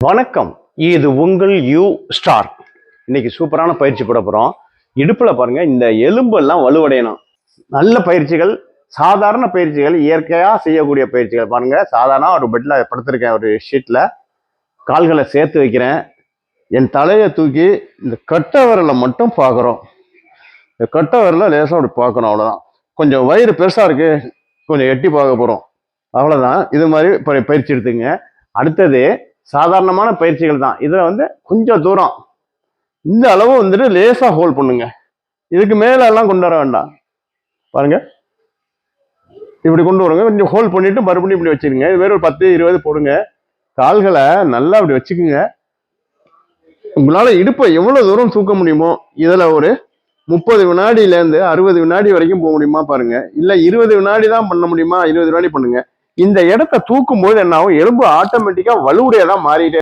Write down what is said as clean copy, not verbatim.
வணக்கம். இது உங்கள் யூ ஸ்டார். இன்னைக்கு சூப்பரான பயிற்சி போட போறோம். இடுப்புல பாருங்க, இந்த எலும்பெல்லாம் வலுவடையணும். நல்ல பயிற்சிகள், சாதாரண பயிற்சிகள், இயற்கையா செய்யக்கூடிய பயிற்சிகள். பாருங்க, சாதாரண ஒரு பெட்ல படுத்திருக்கேன், ஒரு ஷீட்ல கால்களை சேர்த்து வைக்கிறேன். என் தலையை தூக்கி இந்த கட்டை விரலை மட்டும் பார்க்குறோம். இந்த கட்டை விரலை லேசாக அப்படி பார்க்கணும், அவ்வளோதான். கொஞ்சம் வயிறு பெருசா இருக்கு, கொஞ்சம் எட்டி பார்க்க போறோம், அவ்வளோதான். இது மாதிரி பயிற்சி எடுத்துங்க. அடுத்தது சாதாரணமான பயிற்சிகள் தான். இதுல கொஞ்சம் தூரம் இந்த அளவு லேசா ஹோல்ட் பண்ணுங்க. இதுக்கு மேல எல்லாம் கொண்டு வர வேண்டாம். பாருங்க, இப்படி கொண்டு வருங்க. கொஞ்சம் ஹோல்ட் பண்ணிட்டு மறுபடியும் இப்படி வச்சுக்கோங்க. இது வேற ஒரு 10-20 போடுங்க. கால்களை நல்லா அப்படி வச்சுக்குங்க. உங்களால இடுப்பை எவ்வளவு தூரம் தூக்க முடியுமோ, இதுல ஒரு 30 வினாடியிலேருந்து 60 வினாடி வரைக்கும் போக முடியுமா பாருங்க. இல்ல 20 வினாடி தான் பண்ண முடியுமா, 20 வினாடி பண்ணுங்க. இந்த இடத்த தூக்கும் போது என்ன ஆகும், எலும்பு ஆட்டோமேட்டிக்கா வலுவுடையதான் மாறிட்டே